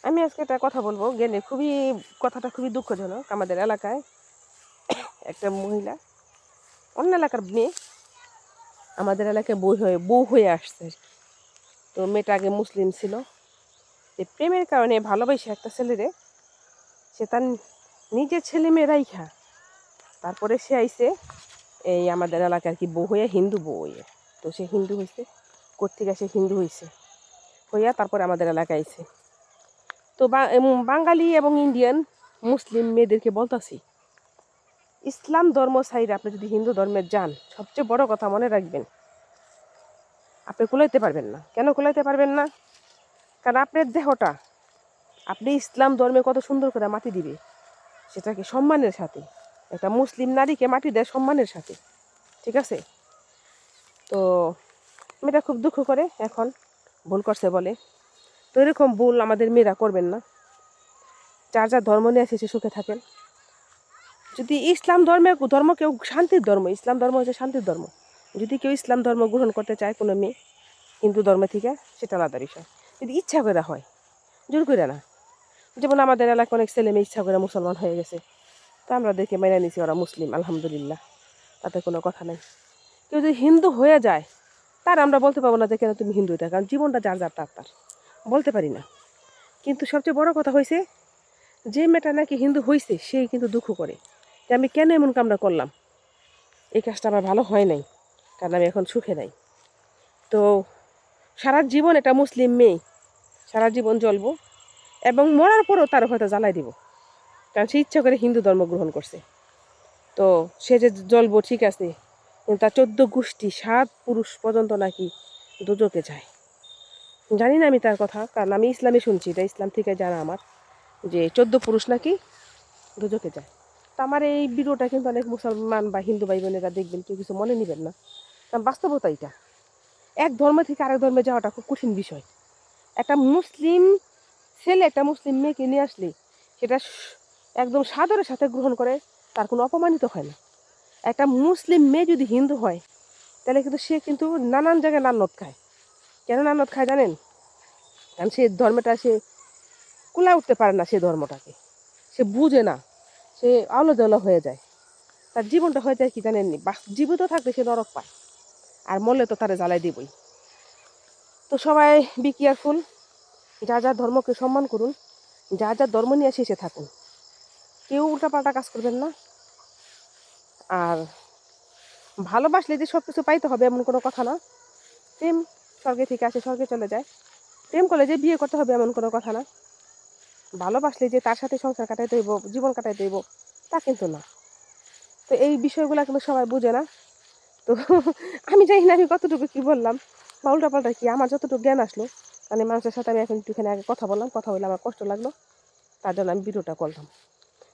আমি আজকে একটা কথা বলবো গেলে কথাটা খুবই দুঃখজনক। আমাদের এলাকায় একটা মহিলা, অন্য এলাকার মেয়ে, আমাদের এলাকায় বউ হয়ে আসছে আর কি। তো মেয়েটা আগে মুসলিম ছিল। যে প্রেমের কারণে ভালোবাসে একটা ছেলেরে, সে তার নিজের ছেলে মেয়ে রাইখা তারপরে সে আইছে এই আমাদের এলাকায় আর কি বউ হইয়া, হিন্দু বউ হইয়া। তো সে হিন্দু হয়েছে, কোত্থেকে সে হিন্দু হয়েছে হইয়া তারপরে আমাদের এলাকায় আইছে। তো বাঙালি এবং ইন্ডিয়ান মুসলিম মেয়েদেরকে বলতাছি, ইসলাম ধর্ম সাইডে আপনি যদি হিন্দু ধর্মের যান, সবচেয়ে বড় কথা মনে রাখবেন, আপনি কুলাইতে পারবেন না। কেন কুলাইতে পারবেন না? কারণ আপনার দেহটা আপনি ইসলাম ধর্মে কত সুন্দর করে মাটি দিবে, সেটাকে সম্মানের সাথে। একটা মুসলিম নারীকে মাটি দেয় সম্মানের সাথে, ঠিক আছে? তো মেয়েটা খুব দুঃখ করে, এখন ভুল করছে বলে। তো এরকম ভুল আমাদের মেয়েরা করবেন না। যার যার ধর্ম নিয়ে এসেছে সুখে থাকেন। যদি ইসলাম ধর্ম কেউ শান্তির ধর্ম, ইসলাম ধর্ম হচ্ছে শান্তির ধর্ম। যদি কেউ ইসলাম ধর্ম গ্রহণ করতে চায় কোনো মেয়ে হিন্দু ধর্ম থেকে, সেটা আলাদা বিষয়। যদি ইচ্ছা করে হয়, জোর করে না। যেমন আমাদের এলাকায় অনেক ছেলে মেয়ে ইচ্ছা করে মুসলমান হয়ে গেছে, তো আমরা দেখে মেনে নিছি ওরা মুসলিম, আলহামদুলিল্লাহ, তাতে কোনো কথা নেই। কেউ যদি হিন্দু হয়ে যায়, তার আমরা বলতে পারবো না যে কেন তুমি হিন্দু হইতে, কারণ জীবনটা যার যার তার বলতে পারি না। কিন্তু সবচেয়ে বড় কথা হয়েছে, যে মেয়েটা নাকি হিন্দু হয়েছে সেই কিন্তু দুঃখ করে যে আমি কেন এমন কামটা করলাম, এই কাজটা আমার ভালো হয় নাই, কারণ আমি এখন সুখে নাই। তো সারা জীবন এটা মুসলিম মেয়ে সারা জীবন জ্বলবো, এবং মরার পরও তার হয়তো জ্বালাই দিব, কারণ সে ইচ্ছা করে হিন্দু ধর্ম গ্রহণ করছে। তো সে যে জ্বলবো ঠিক আছে, কিন্তু তার 14 গোষ্ঠী 7 পুরুষ পর্যন্ত নাকি দোজকে যায়। জানি না আমি তার কথা, কারণ আমি ইসলামে শুনছি, এটা ইসলাম থেকে জানা আমার, যে 14 পুরুষ নাকি দোজকে যায়। তো আমার এই ভিডিওটা কিন্তু অনেক মুসলমান বা হিন্দু ভাই বোনেরা দেখবেন, কেউ কিছু মনে নেবেন না, কারণ বাস্তবতা এটা। এক ধর্ম থেকে আরেক ধর্মে যাওয়াটা খুব কঠিন বিষয়। একটা মুসলিম ছেলে একটা মুসলিম মেয়েকে নিয়ে আসলে সেটা একদম সাদরের সাথে গ্রহণ করে, তার কোনো অপমানিত হয় না। একটা মুসলিম মেয়ে যদি হিন্দু হয়, তাহলে কিন্তু সে কিন্তু নানান জায়গায় নানত খায়। কেন নানত খায় জানেন? কারণ সে ধর্মটা সে কুলা উঠতে পারে না, সে ধর্মটাকে সে বুঝে না, সে আলো জল হয়ে যায়। তার জীবনটা হয়ে যায় কি জানেননি, জীবিত থাকতে সে নরক পায়, আর মরলে তো তারা জ্বালাই দিবই। তো সবাই বি কেয়ারফুল, যা যা ধর্মকে সম্মান করুন, যা যা ধর্ম নিয়ে এসে থাকুন, কেউ উল্টাপাল্টা কাজ করবেন না। আর ভালোবাসলে যে সব কিছু পাইতে হবে এমন কোনো কথা না। প্রেম স্বর্গে থেকে আসে স্বর্গে চলে যায়, প্রেম করলে যে বিয়ে করতে হবে এমন কোনো কথা না। ভালোবাসলে যে তার সাথে সংসার কাটাইতে হইব, জীবন কাটাইতে হইব, তা কিন্তু না। তো এই বিষয়গুলো কিন্তু সবাই বুঝে না। তো আমি জানি না আমি কতটুকু কি বললাম বা উল্টাপাল্টা কি, আমার যতটুকু জ্ঞান আসলো, মানে মানুষের সাথে আমি এখন একটুখানি আগে কথা বললাম, কথা বলে আমার কষ্ট লাগলো, তার জন্য আমি ভিডিওটা করলাম।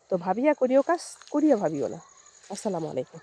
তো ভাবিয়া করিও কাজ, করিয়া ভাবিও না। আসসালামু আলাইকুম।